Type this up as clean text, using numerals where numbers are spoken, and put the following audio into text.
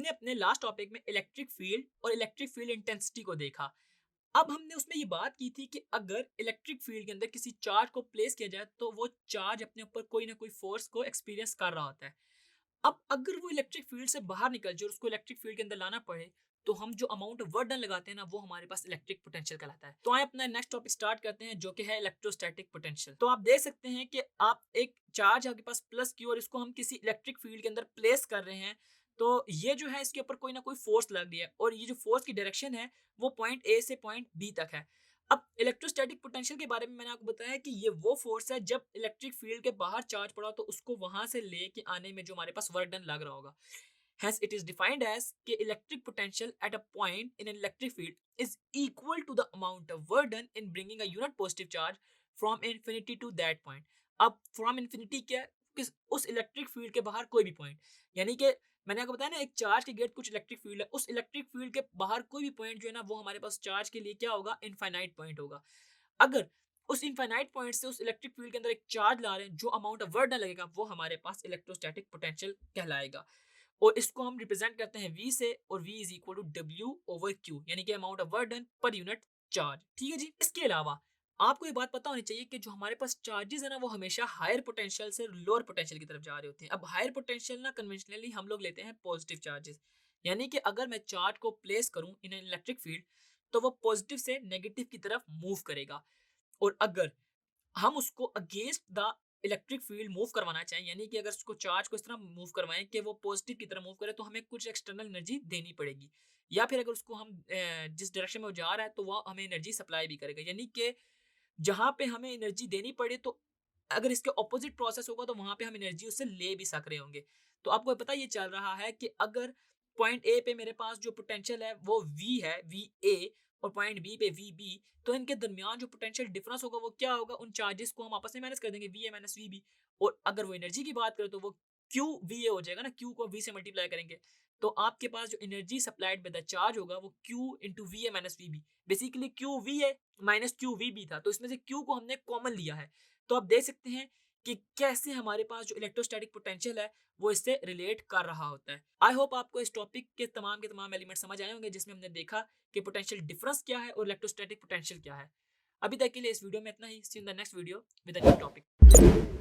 हमने अपने last topic में इलेक्ट्रिक फील्ड और इलेक्ट्रिक फील्ड इंटेंसिटी को देखा। अब हमने उसमें ये बात की थी कि अगर इलेक्ट्रिक फील्ड के अंदर किसी चार्ज को प्लेस किया जाए तो वो चार्ज अपने ऊपर कोई ना कोई फोर्स को एक्सपीरियंस कर रहा होता है। अब अगर वो इलेक्ट्रिक फील्ड से बाहर निकल जाए और उसको इलेक्ट्रिक फील्ड के अंदर लाना पड़े, तो हम जो अमाउंट ऑफ वर्क डन लगाते हैं ना, वो हमारे पास इलेक्ट्रिक पोटेंशियल कहलाता है। तो आए अपना नेक्स्ट टॉपिक स्टार्ट करते हैं, जो कि है इलेक्ट्रोस्टैटिक पोटेंशियल। तो आप देख सकते हैं कि आप एक चार्ज आपके पास प्लस क्यू और इसको हम किसी इलेक्ट्रिक फील्ड के अंदर प्लेस कर रहे हैं। तो ये जो है इसके ऊपर कोई ना कोई फोर्स लग रही है और ये जो फोर्स की डायरेक्शन है वो पॉइंट ए से पॉइंट बी तक है। अब इलेक्ट्रोस्टैटिक पोटेंशियल के बारे में मैंने आपको बताया कि ये वो फोर्स है जब इलेक्ट्रिक फील्ड के बाहर चार्ज पड़ा तो उसको वहां से लेके आने में जो हमारे पास वर्क डन लग रहा होगा। Hence, it is defined as कि electric potential at a point in an electric field is equal to the amount of work done in bringing a unit positive charge from infinity to that point. अब from infinity क्या है? किस उस electric field के बाहर कोई भी point, यानी कि मैंने आपको बताया ना एक चार्ज के गेट कुछ इलेक्ट्रिक फील्ड है, उस इलेक्ट्रिक फील्ड के बाहर कोई भी पॉइंट जो है ना वो हमारे पास चार्ज के लिए क्या होगा, इनफाइनाइट पॉइंट होगा। अगर उस इनफाइनाइट पॉइंट से उस इलेक्ट्रिक फील्ड के अंदर एक चार्ज ला रहे हैं, जो अमाउंट ऑफ वर्क डन लगेगा वो हमारे पास इलेक्ट्रोस्टैटिक पोटेंशियल कहलाएगा। और इसको हम रिप्रेजेंट करते हैं V से, और V is equal to W/Q, यानी कि amount of work done per unit charge. ठीक है जी। इसके अलावा आपको ये बात पता होनी चाहिए कि जो हमारे पास चार्जेस है ना वो हमेशा हायर पोटेंशियल से लोअर पोटेंशियल की तरफ जा रहे होते हैं। अब हायर पोटेंशियल ना कन्वेंशनली हम लोग लेते हैं पॉजिटिव चार्जेस, यानी कि अगर मैं चार्ज को प्लेस करूं इन एन इलेक्ट्रिक फील्ड तो वो पॉजिटिव से नेगेटिव की तरफ मूव करेगा। और अगर हम उसको against the electric field move करवाना चाहें, यानी कि अगर उसको चार्ज को इस तरह मूव करवाएं कि वो पॉजिटिव की तरफ मूव करे, तो हमें कुछ एक्सटर्नल एनर्जी देनी पड़ेगी। या फिर अगर उसको हम जिस डायरेक्शन में वो जा रहा है तो वो हमें एनर्जी सप्लाई भी करेगा, यानी कि जहां पे हमें एनर्जी देनी पड़े तो अगर इसके ऑपोजिट प्रोसेस होगा तो वहां पे हम एनर्जी उससे ले भी सक रहे होंगे। तो आपको पता ये चल रहा है कि अगर पॉइंट ए पे मेरे पास जो पोटेंशियल है वो V है, VA, और पॉइंट बी पे VB, तो इनके दरमियान जो पोटेंशियल डिफरेंस होगा वो क्या होगा, उन चार्जेस को हम आपस में माइनस कर देंगे, VA माइनस VB। और अगर वो एनर्जी की बात करें तो वो QVA हो जाएगा ना, Q को V से मल्टीप्लाई करेंगे तो आपके पास जो energy supplied by the charge होगा वो Q into VA minus VB। Basically QVA minus QVB था, तो इसमें से Q को हमने कॉमन लिया है। तो आप देख सकते हैं कि कैसे हमारे पास जो इलेक्ट्रोस्टैटिक पोटेंशियल है वो इससे रिलेट कर रहा होता है। आई होप आपको इस टॉपिक के तमाम एलिमेंट समझ आए होंगे, जिसमें हमने देखा कि पोटेंशियल डिफरेंस क्या है और इलेक्ट्रोस्टैटिक पोटेंशियल क्या है। अभी तक के लिए इस वीडियो में इतना ही। See in the next video with a new topic.